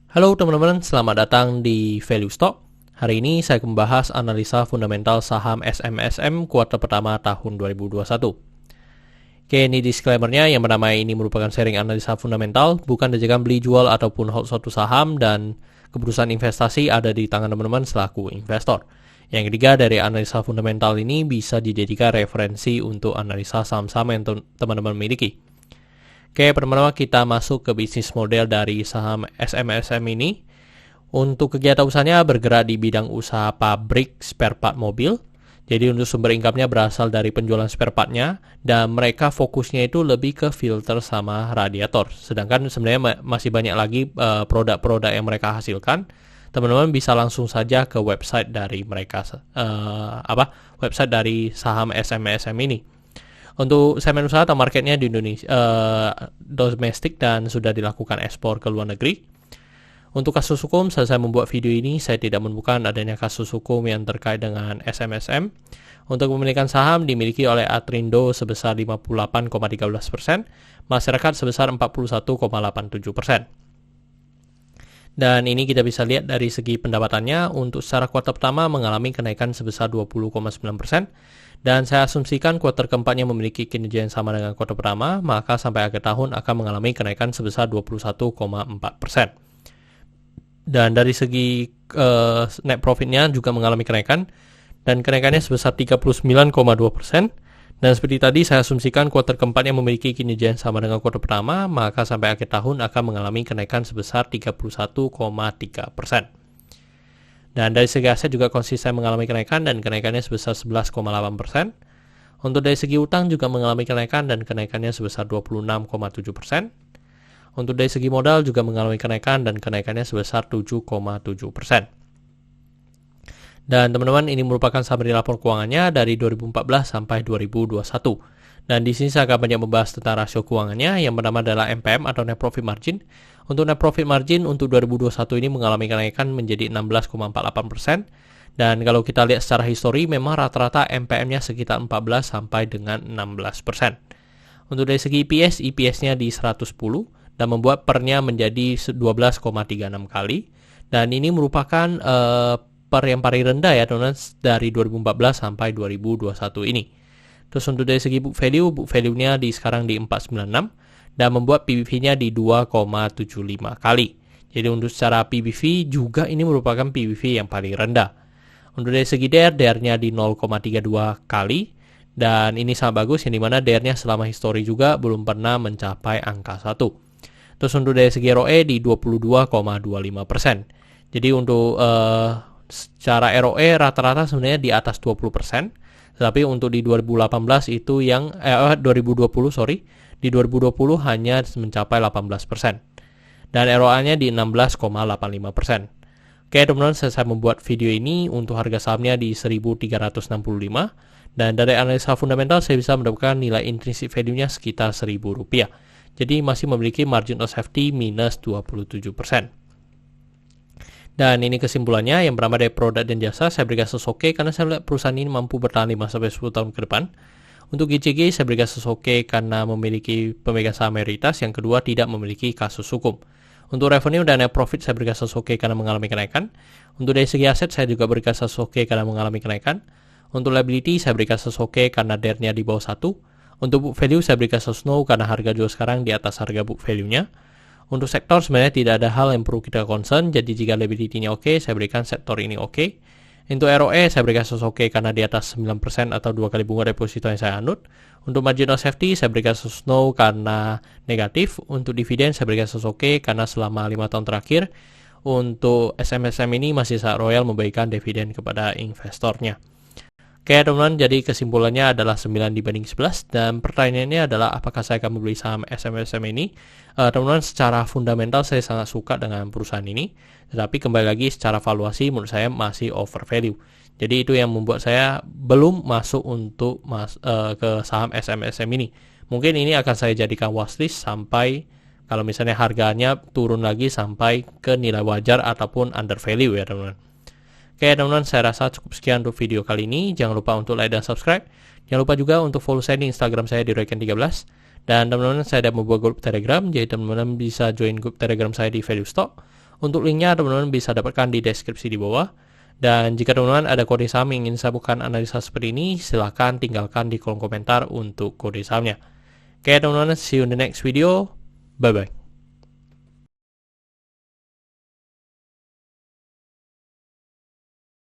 Halo teman-teman, selamat datang di Value Stock. Hari ini saya akan membahas analisa fundamental saham SMSM kuartal pertama tahun 2021. Oke, ini disclaimer-nya, yang pertama ini merupakan sharing analisa fundamental, bukan ajakan beli jual ataupun hold suatu saham, dan keputusan investasi ada di tangan teman-teman selaku investor. Yang ketiga, dari analisa fundamental ini bisa dijadikan referensi untuk analisa saham-saham yang teman-teman miliki. Oke, pertama kita masuk ke bisnis model dari saham SMSM ini. Untuk kegiatan usahanya bergerak di bidang usaha pabrik spare part mobil. Jadi untuk sumber income-nya berasal dari penjualan spare part-nya, dan mereka fokusnya itu lebih ke filter sama radiator. Sedangkan sebenarnya masih banyak lagi produk-produk yang mereka hasilkan. Teman-teman bisa langsung saja ke website dari mereka, website dari saham SMSM ini. Untuk segmen usaha atau marketnya di Indonesia domestik dan sudah dilakukan ekspor ke luar negeri. Untuk kasus hukum, saat saya membuat video ini, saya tidak menemukan adanya kasus hukum yang terkait dengan SMSM. Untuk pemilikan saham dimiliki oleh Atrindo sebesar 58,13%, masyarakat sebesar 41,87%. Dan ini kita bisa lihat dari segi pendapatannya. Untuk secara kuartal pertama mengalami kenaikan sebesar 20,9%. Dan saya asumsikan kuartal keempatnya memiliki kinerja yang sama dengan kuartal pertama, maka sampai akhir tahun akan mengalami kenaikan sebesar 21,4%. Dan dari segi net profitnya juga mengalami kenaikan, dan kenaikannya sebesar 39,2%. Dan seperti tadi saya asumsikan kuartal keempatnya memiliki kinerja yang sama dengan kuartal pertama, maka sampai akhir tahun akan mengalami kenaikan sebesar 31,3%. Dan dari segi aset juga konsisten mengalami kenaikan dan kenaikannya sebesar 11,8%. Untuk dari segi utang juga mengalami kenaikan dan kenaikannya sebesar 26,7%. Untuk dari segi modal juga mengalami kenaikan dan kenaikannya sebesar 7,7%. Dan teman-teman, ini merupakan summary lapor keuangannya dari 2014 sampai 2021. Dan di sini saya akan banyak membahas tentang rasio keuangannya. Yang pertama adalah NPM atau Net Profit Margin. Untuk Net Profit Margin untuk 2021 ini mengalami kenaikan menjadi 16,48%. Dan kalau kita lihat secara histori, memang rata-rata NPM-nya sekitar 14 sampai dengan 16%. Untuk dari segi EPS-nya di 110 dan membuat pernya menjadi 12,36 kali. Dan ini merupakan per yang paling rendah ya teman-teman dari 2014 sampai 2021 ini. Terus untuk dari segi book value-nya sekarang di 496 dan membuat PBV-nya di 2,75 kali. Jadi untuk secara PBV juga ini merupakan PBV yang paling rendah. Untuk dari segi DR-nya di 0,32 kali, dan ini sangat bagus, yang dimana DR-nya selama histori juga belum pernah mencapai angka 1. Terus untuk dari segi ROE di 22,25%. Jadi untuk secara ROE rata-rata sebenarnya di atas 20%. Tapi untuk di 2018 itu yang 2020 hanya mencapai 18%. Dan ROA-nya di 16,85%. Oke teman-teman, saya membuat video ini untuk harga sahamnya di 1.365, dan dari analisa fundamental saya bisa mendapatkan nilai intrinsic value-nya sekitar Rp1.000. Jadi masih memiliki margin of safety minus 27%. Dan ini kesimpulannya, yang pertama dari produk dan jasa saya berikan sesoke karena saya lihat perusahaan ini mampu bertahan 5-10 tahun ke depan. Untuk GCG saya berikan sesoke karena memiliki pemegang saham mayoritas. Yang kedua, tidak memiliki kasus hukum. Untuk revenue dan net profit saya berikan sesoke karena mengalami kenaikan. Untuk dari segi aset saya juga berikan sesoke karena mengalami kenaikan. Untuk liability saya berikan sesoke karena DR-nya di bawah 1. Untuk book value saya berikan sesno karena harga jual sekarang di atas harga book value-nya. Untuk sektor sebenarnya tidak ada hal yang perlu kita concern, jadi jika liability-nya oke, saya berikan sektor ini oke. Untuk ROE saya berikan sesoke karena di atas 9% atau 2 kali bunga deposito yang saya anut. Untuk margin of safety saya berikan sesno karena negatif. Untuk dividen saya berikan sesoke karena selama 5 tahun terakhir untuk SMSM ini masih sangat royal membagikan dividen kepada investornya. Oke teman-teman, jadi kesimpulannya adalah 9/11, dan pertanyaannya adalah apakah saya akan membeli saham SMSM ini. Teman-teman, secara fundamental saya sangat suka dengan perusahaan ini, tetapi kembali lagi secara valuasi menurut saya masih over value. Jadi itu yang membuat saya belum masuk untuk ke saham SMSM ini. Mungkin ini akan saya jadikan watchlist sampai kalau misalnya harganya turun lagi sampai ke nilai wajar ataupun under value ya teman-teman. Oke teman-teman, saya rasa cukup sekian untuk video kali ini. Jangan lupa untuk like dan subscribe. Jangan lupa juga untuk follow saya di Instagram saya di Royken13. Dan teman-teman, saya ada membuat grup Telegram, jadi teman-teman bisa join grup Telegram saya di Value Stock. Untuk linknya teman-teman bisa dapatkan di deskripsi di bawah. Dan jika teman-teman ada kode saham yang ingin saya bukan analisa seperti ini, silahkan tinggalkan di kolom komentar untuk kode sahamnya. Oke teman-teman, see you in the next video. Bye-bye.